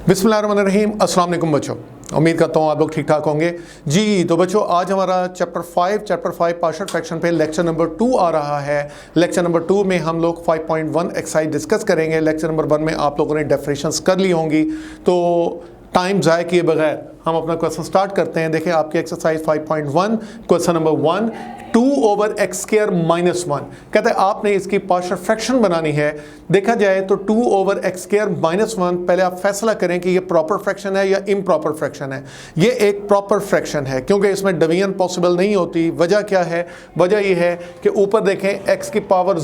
बिस्मिल्लाहिर्रहमानिर्रहीम। अस्सलाम वालेकुम बच्चों, उम्मीद करता हूँ आप लोग ठीक ठाक होंगे जी। तो बच्चों आज हमारा चैप्टर 5 पार्शियल फ्रैक्शन पे लेक्चर नंबर 2 आ रहा है। लेक्चर नंबर 2 में हम लोग 5.1 एक्सरसाइज डिस्कस करेंगे। लेक्चर नंबर 1 में आप लोगों ने डेफिनेशंस कर ली होंगी, तो टाइम ज़ाय किए बगैर हम अपना क्वेश्चन स्टार्ट करते हैं। देखिए आपकी एक्सरसाइज 5.1 क्वेश्चन नंबर 1, 2/x² - 1 कहते हैं आपने इसकी पार्शियल फ्रैक्शन बनानी है। देखा जाए तो 2/x² - 1 पहले आप फैसला करें कि ये प्रॉपर फ्रैक्शन है या इम्प्रॉपर फ्रैक्शन है। ये एक प्रॉपर फ्रैक्शन है क्योंकि इसमें डिवीजन पॉसिबल नहीं होती। वजह क्या है? वजह ये है कि ऊपर देखें x की पावर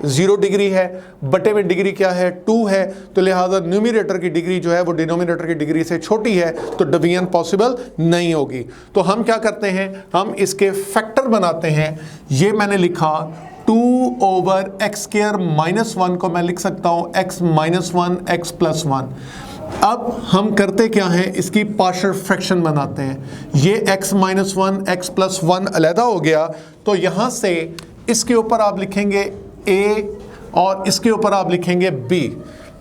0 डिग्री है, बटे में डिग्री क्या है 2 है, तो लिहाजा न्यूमरेटर की डिग्री जो है वो डिनोमिनेटर की डिग्री से छोटी है, तो डिवीजन पॉसिबल नहीं होगी। तो हम क्या करते हैं, हम इसके फैक्टर बनाते हैं। ये मैंने लिखा 2/x² - 1 को मैं लिख सकता हूँ x - 1 x + 1। अब हम करते क्या हैं, इसकी पार्शियल फ्रैक्शन बनाते हैं। ये x - 1 x + 1 अलहदा हो गया, तो यहाँ से इसके ऊपर आप लिखेंगे a और इसके ऊपर आप लिखेंगे b।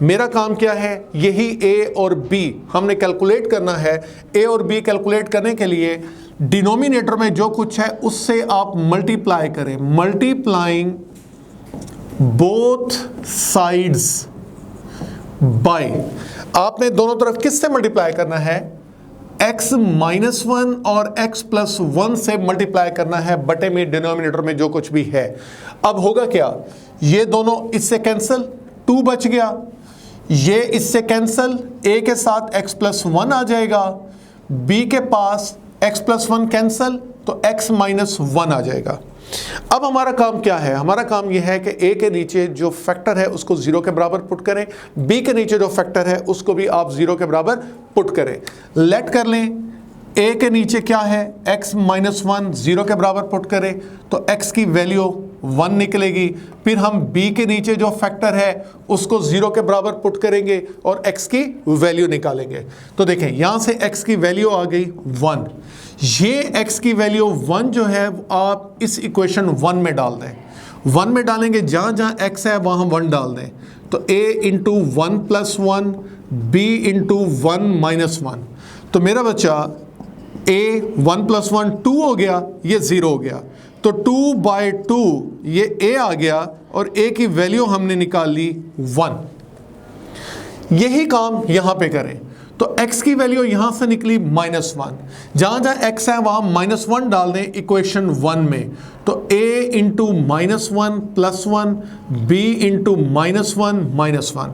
मेरा काम क्या है, यही a और b हमने कैलकुलेट करना है। a और b कैलकुलेट करने के लिए डिनोमिनेटर में जो कुछ है उससे आप मल्टीप्लाई करें। मल्टीप्लाइंग बोथ साइड्स बाय, आपने दोनों तरफ किससे मल्टीप्लाई करना है, x - 1 और x + 1 से मल्टीप्लाई करना है, बटे में डिनोमिनेटर में जो कुछ भी है। अब होगा क्या, ये दोनों इससे कैंसिल, 2 बच गया, ये इससे कैंसिल, a के साथ x + 1 आ जाएगा, b के पास x + 1 कैंसिल, तो x - 1 आ जाएगा। अब हमारा काम क्या है, हमारा काम यह है कि a के नीचे जो फैक्टर है उसको 0 के बराबर पुट करें, b के नीचे जो फैक्टर है उसको भी आप 0 के बराबर पुट करें। लेट कर लें, a के नीचे क्या है, x - 1 0 के बराबर पुट करें तो x की वैल्यू 1 निकलेगी। फिर हम b के नीचे जो फैक्टर है उसको 0 के बराबर पुट करेंगे और x की वैल्यू निकालेंगे। तो देखें यहाँ से x की वैल्यू आ गई 1। ये x की वैल्यू 1 जो है आप इस इक्वेशन 1 में डाल दें। 1 में डालेंगे, जहाँ जहाँ x है वहाँ 1 डाल दें, तो a × 1 + 1 b × 1 - 1। तो मेरा बच्चा a 1 + 1 2 हो गया, ये 0 हो गया, तो 2/2 ये a आ गया और a की वैल्यू हमने निकाल ली 1। यही काम यहाँ पे करें, तो x की वैल्यू यहां से निकली -1, जहां जहां x है वहां -1 डाल दें इक्वेशन 1 में, तो a × -1 + 1 b × -1 - 1,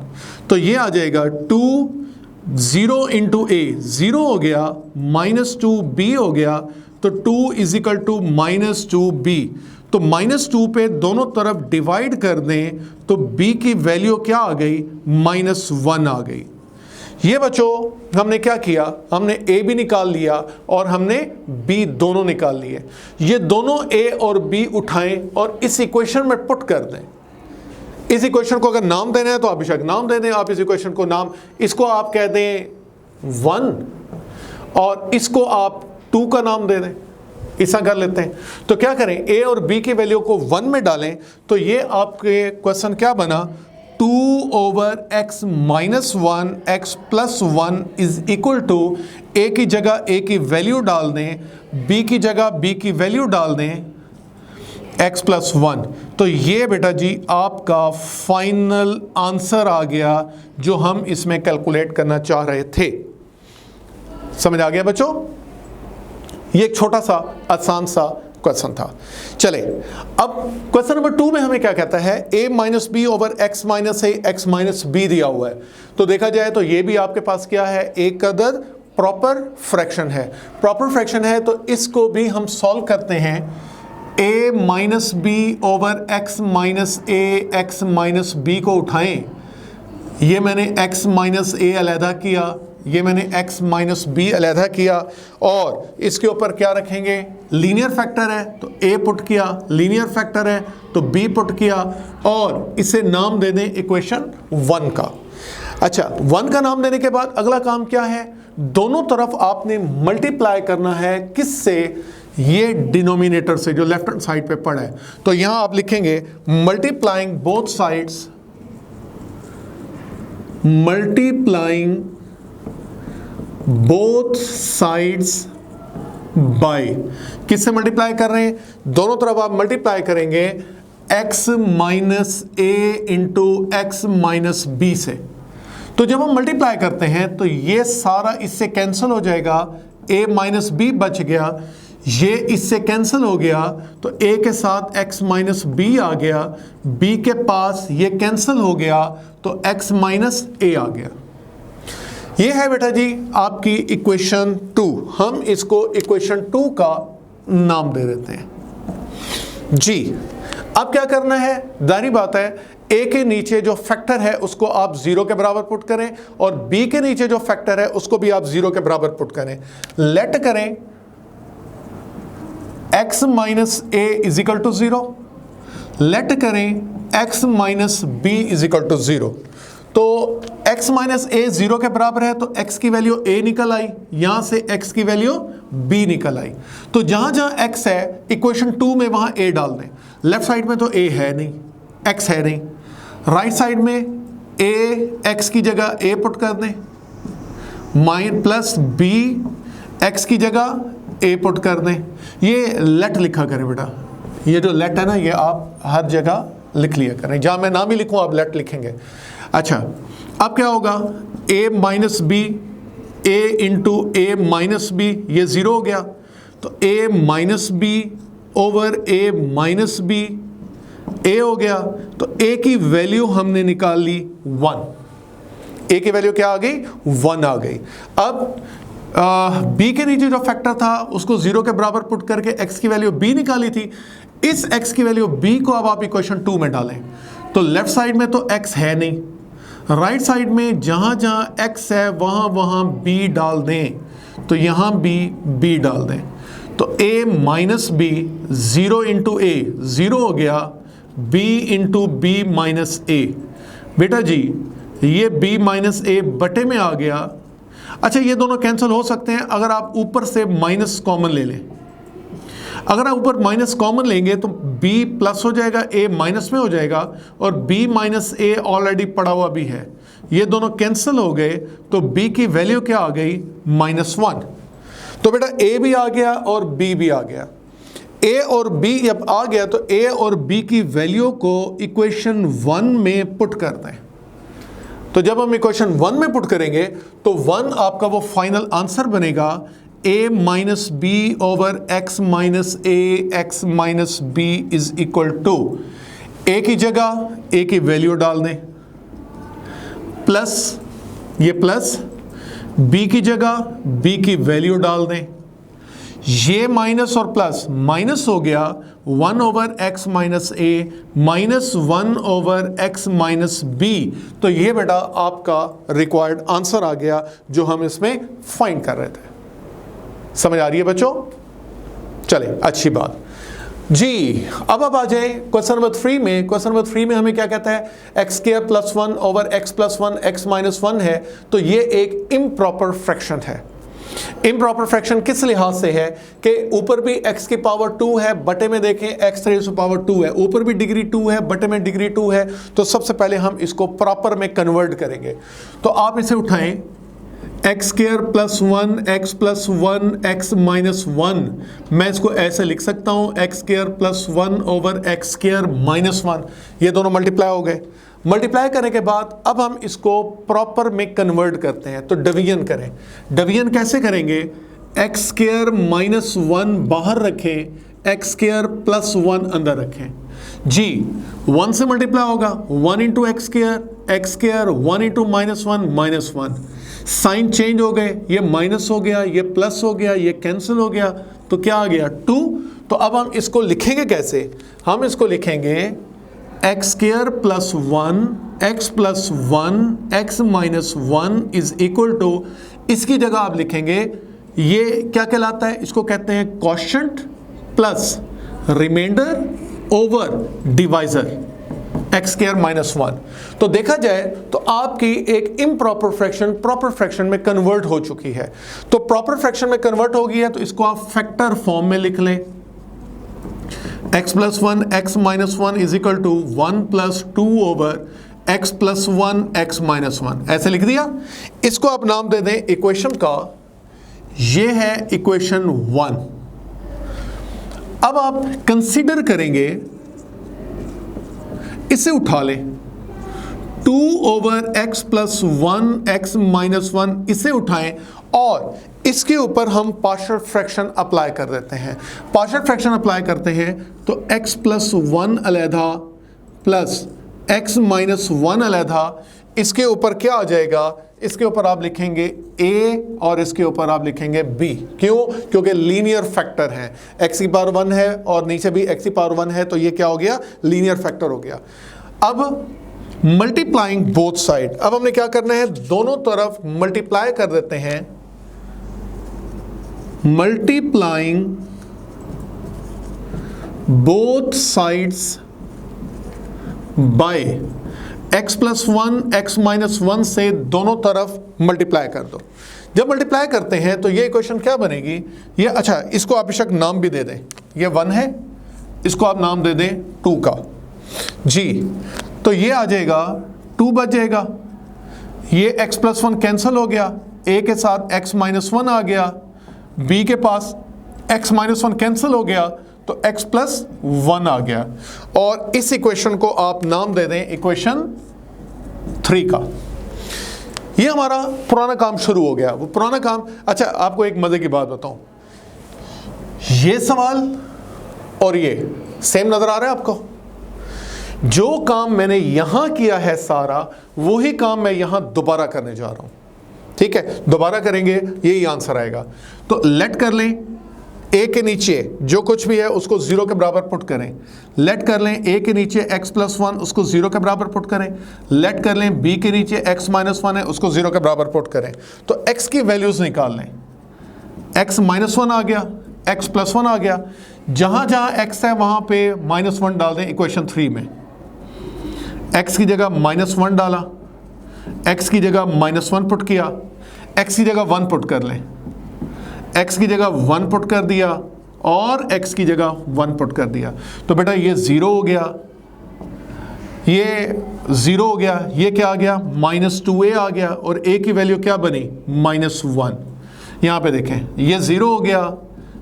तो ये आ जाएगा 2 0 × a 0 हो गया, -2b हो गया, तो 2 = -2b। तो -2 पे दोनों तरफ डिवाइड कर दें तो b की वैल्यू क्या आ गई, -1 आ गई। ये बच्चों हमने क्या किया, हमने a भी निकाल लिया और हमने b दोनों निकाल लिए। ये दोनों a और b उठाएं और इस इक्वेशन में पुट कर दें। इस इक्वेशन को अगर नाम देना है तो आप बेशक नाम दे दें। आप इस इक्वेशन को नाम, इसको आप कह दें 1 और इसको आप 2 का नाम दे दें, ऐसा कर लेते हैं। तो क्या करें, a और b की वैल्यू को 1 में डालें, तो ये आपके क्वेश्चन क्या बना, 2/x - 1 x + 1 = a की जगह a की वैल्यू डाल दें, b की जगह b की वैल्यू डाल दें, x + 1। तो ये बेटा जी आपका फाइनल आंसर आ गया जो हम इसमें कैलकुलेट करना चाह रहे थे। समझ आ गया बच्चों? ये एक छोटा सा आसान सा क्वेश्चन था। चले अब क्वेश्चन नंबर 2 में हमें क्या कहता है, a - b/x - a x - b दिया हुआ है। तो देखा जाए तो ये भी आपके पास क्या है, एक कदर प्रॉपर फ्रैक्शन है। प्रॉपर फ्रैक्शन है तो इसको भी हम सॉल्व करते हैं। a - b/x - a x - b को उठाएं, ये मैंने x - a अलहदा किया, ये मैंने x - b अलहदा किया, और इसके ऊपर क्या रखेंगे, लीनियर फैक्टर है तो a पुट किया, लीनियर फैक्टर है तो b पुट किया, और इसे नाम दे दें इक्वेशन 1 का। अच्छा, 1 का नाम देने के बाद अगला काम क्या है, दोनों तरफ आपने मल्टीप्लाई करना है, किससे, ये डिनोमिनेटर से जो लेफ्ट हैंड साइड पे पड़ा है। तो यहां आप लिखेंगे multiplying both sides, multiplying both sides by, किससे मल्टीप्लाई कर रहे हैं? दोनों तरफ आप मल्टीप्लाई करेंगे x माइनस ए इंटू एक्स माइनस बी से। तो जब हम मल्टीप्लाई करते हैं तो ये सारा इससे कैंसिल हो जाएगा, a माइनस बी बच गया, ये इससे कैंसिल हो गया, तो a के साथ x माइनस बी आ गया, b के पास ये कैंसिल हो गया तो x माइनस ए आ गया। ये है बेटा जी आपकी इक्वेशन 2। हम इसको इक्वेशन 2 का नाम दे देते हैं जी। अब क्या करना है? जाहिर बात है a के नीचे जो फैक्टर है उसको आप 0 के बराबर पुट करें और b के नीचे जो फैक्टर है उसको भी आप 0 के बराबर पुट करें। लेट करें x minus a is equal to 0, let करें x minus b is equal to 0। तो x माइनस ए 0 के बराबर है तो x की वैल्यू a निकल आई, यहां से x की वैल्यू b निकल आई। तो जहां जहां x है इक्वेशन 2 में वहां a डाल दें। लेफ्ट साइड में तो a है नहीं, x है नहीं, राइट साइड में a x की जगह a पुट कर दें, माइन प्लस b x की जगह a पुट कर दें। ये लेट लिखा करें बेटा, ये जो लेट है ना ये आप हर जगह लिख लिया करें, जहां मैं ना भी लिखूं आप लेट लिखेंगे। अच्छा, अब क्या होगा? a minus b, a into a minus b, ये 0 हो गया, तो a minus b over a minus b, a हो गया, तो a की वैल्यू हमने निकाल ली 1। a की वैल्यू क्या आ गई? 1 आ गई। अब b के नीचे जो फैक्टर था उसको 0 के बराबर पुट करके x की वैल्यू b निकाली थी। इस x की वैल्यू b को अब आप इक्वेशन 2 में डालें। तो लेफ्ट साइड में तो x है नहीं, राइट साइड में जहां जहां x है वहां वहां b डाल दें, तो यहां भी b डाल दें। तो a माइनस बी, 0 इंटू ए 0 हो गया, b इंटू बी माइनस ए। बेटा जी ये b माइनस ए बटे में आ गया। अच्छा, ये दोनों कैंसिल हो सकते हैं अगर आप ऊपर से माइनस कॉमन ले लें। अगर आप ऊपर माइनस कॉमन लेंगे तो b प्लस हो जाएगा, a माइनस में हो जाएगा, और b माइनस ए ऑलरेडी पड़ा हुआ भी है, ये दोनों कैंसिल हो गए, तो b की वैल्यू क्या आ गई? -1। तो बेटा a भी आ गया और b भी आ गया। a और b जब आ गया तो a और b की वैल्यू को इक्वेशन 1 में पुट कर दें। तो जब हम इक्वेशन 1 में पुट करेंगे तो 1 आपका वो फाइनल आंसर बनेगा, a minus b over x minus a x minus b is equal to, a की जगह a की वैल्यू डाल दें, प्लस ये प्लस, b की जगह b की वैल्यू डाल दें, ये माइनस और प्लस माइनस हो गया, 1 over x minus A minus 1 over x minus B. तो ये बेटा आपका रिक्वायर्ड आंसर आ गया जो हम इसमें फाइंड कर रहे थे। समझ आ रही है बच्चों? चले, अच्छी बात जी। अब आ जाए क्वेश्चन नंबर 3 में। क्वेश्चन नंबर 3 में हमें क्या कहता है? X square plus 1 over x plus 1 x minus 1 है, तो ये एक इम्प्रॉपर फ्रैक्शन है। इम्प्रॉपर फ्रैक्शन किस लिहाज से है कि ऊपर भी x की पावर 2 है, बटे में देखें x रेज़ टू पावर 2 है, ऊपर भी डिग्री 2 है, बटे में डिग्री 2 है। तो सबसे पहले हम इसको प्रॉपर में कन्वर्ट करेंगे। तो आप इसे उठाएं, x square plus 1 x plus 1 x minus 1, मैं इसको ऐसे लिख सकता हूँ x square plus 1 over x square minus 1। ये दोनों मल्टीप्लाई हो गए। मल्टीप्लाई करने के बाद अब हम इसको प्रॉपर में कन्वर्ट करते हैं, तो डिवीजन करें। डिवीजन कैसे करेंगे? एक्स स्क्वायर माइनस 1 बाहर रखें, एक्स स्क्वायर प्लस 1 अंदर रखें जी। 1 से मल्टीप्लाई होगा, 1 into x square 1 into minus 1, sign change हो गए, ये माइनस हो गया, ये प्लस हो गया, ये कैंसिल हो गया, तो क्या आ गया? 2। तो अब हम इसको लिखेंगे कैसे? हम इसको लिखेंगे x square plus 1 x plus 1 x minus 1 is equal to, इसकी जगह आप लिखेंगे, ये क्या कहलाता है? इसको कहते हैं quotient plus remainder over divisor, x square minus 1। तो देखा जाए तो आपकी एक इम्प्रॉपर फ्रैक्शन प्रॉपर फ्रैक्शन में कन्वर्ट हो चुकी है। तो प्रॉपर फ्रैक्शन में कन्वर्ट हो गई है तो इसको आप फैक्टर फॉर्म में लिख लें। x plus 1 x minus 1 is equal to 1 plus 2 over x plus 1 x minus 1, ऐसे लिख दिया। इसको आप नाम दे दें इक्वेशन का, ये है इक्वेशन 1। अब आप कंसीडर करेंगे, इसे उठा लें, 2 over x plus 1 x minus 1, इसे उठाएं और इसके ऊपर हम पार्शियल फ्रैक्शन अप्लाई कर देते हैं। पार्शियल फ्रैक्शन अप्लाई करते हैं तो x प्लस 1 अलहदा प्लस x माइनस 1 अलहदा, इसके ऊपर क्या आ जाएगा, इसके ऊपर आप लिखेंगे a और इसके ऊपर आप लिखेंगे b। क्यों? क्योंकि लीनियर फैक्टर है, x की पावर 1 है और नीचे भी x की पावर 1 है, तो ये क्या हो गया, लीनियर फैक्टर हो गया। अब मल्टीप्लाइंग बोथ साइड, अब हमने क्या करना है, दोनों तरफ मल्टीप्लाई कर देते हैं। Multiplying both sides by x plus 1 x minus 1 से दोनों तरफ मल्टीप्लाई कर दो। जब मल्टीप्लाई करते हैं तो ये इक्वेशन क्या बनेगी, ये, अच्छा इसको आप बेशक नाम भी दे दें, ये 1 है, इसको आप नाम दे दें 2 का जी, तो ये आ जाएगा 2 बच जाएगा, ये x प्लस 1 कैंसिल हो गया, a के साथ x माइनस 1 आ गया, b के पास x माइनस 1 कैंसिल हो गया तो x प्लस 1 आ गया, और इस इक्वेशन को आप नाम दे दें इक्वेशन 3 का। ये हमारा पुराना काम शुरू हो गया। वो पुराना काम, अच्छा आपको एक मजे की बात बताऊं, ये सवाल और ये सेम नजर आ रहा है आपको? जो काम मैंने यहां किया है सारा, वही काम मैं यहां दोबारा करने जा रहा हूं, ठीक है? दोबारा करेंगे, यही आंसर आएगा। तो लेट कर लें a के नीचे जो कुछ भी है उसको 0 के बराबर पुट करें। लेट कर लें a के नीचे x प्लस 1, उसको 0 के बराबर पुट करें। लेट कर लें b के नीचे x माइनस 1 है, उसको 0 के बराबर पुट करें। तो x की वैल्यूज निकाल लें, x माइनस 1 आ गया, x प्लस 1 आ गया, जहां जहां x है वहां पे माइनस 1 डाल दें इक्वेशन 3 में। x की जगह माइनस 1 डाला, x की जगह माइनस 1 पुट किया, x की जगह 1 पुट कर लें, x की जगह 1 पुट कर दिया और x की जगह 1 पुट कर दिया। तो बेटा ये 0 हो गया, ये 0 हो गया, ये क्या आ गया, माइनस 2a आ गया, और a की वैल्यू क्या बनी, माइनस 1। यहाँ पे देखें, ये 0 हो गया,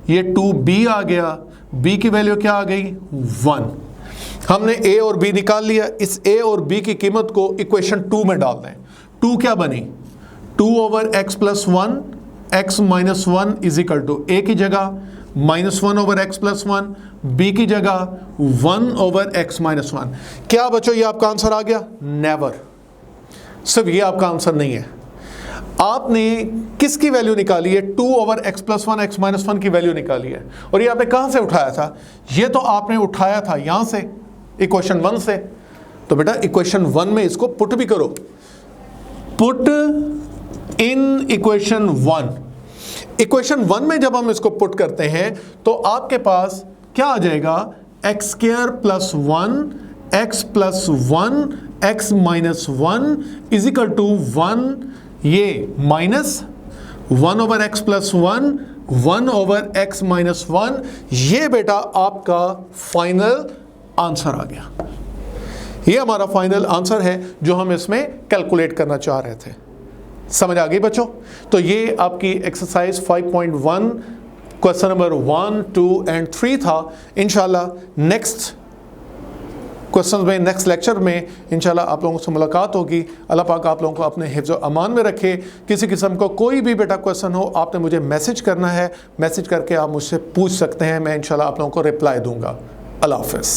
ये 2b आ गया, b की वैल्यू क्या आ गई, 1। हमने a और b निकाल लिया। इस a और b की कीमत को इक्वेशन 2 में डाल दें। 2 क्या बनी, 2 over x plus 1 x minus 1 is equal to a की जगह minus 1 over x plus 1, b की जगह 1 ओवर x माइनस 1। क्या बच्चों ये आपका आंसर आ गया? नेवर। सिर्फ ये आपका आंसर नहीं है, आपने किसकी वैल्यू निकाली है, 2 over x plus 1 x minus 1 की वैल्यू निकाली है। और ये आपने कहां से उठाया था? ये तो आपने उठाया था यहां से, इक्वेशन 1 से। तो बेटा इक्वेशन 1 में इसको पुट भी करो, पुट इन इक्वेशन 1। इक्वेशन 1 में जब हम इसको पुट करते हैं तो आपके पास क्या आ जाएगा, x square plus 1 x plus 1 x minus 1 is equal to 1, ये minus 1 over x plus 1 over x minus 1। ये बेटा आपका फाइनल आंसर आ गया। ये हमारा फाइनल आंसर है जो हम इसमें कैलकुलेट करना चाह रहे थे। समझ आ गई बच्चों? तो ये आपकी एक्सरसाइज 5.1 क्वेश्चन नंबर 1, 2 एंड 3 था। इंशाल्लाह नेक्स्ट क्वेश्चन में, नेक्स्ट लेक्चर में इंशाल्लाह आप लोगों से मुलाकात होगी। अल्लाह पाक आप लोगों को अपने हिफ्ज़ व अमान में रखे। किसी किस्म को कोई भी बेटा क्वेश्चन हो, आपने मुझे मैसेज करना है, मैसेज करके आप मुझसे पूछ सकते हैं, मैं इंशाल्लाह आप लोगों को रिप्लाई दूंगा। अल्लाह हाफ़िज़।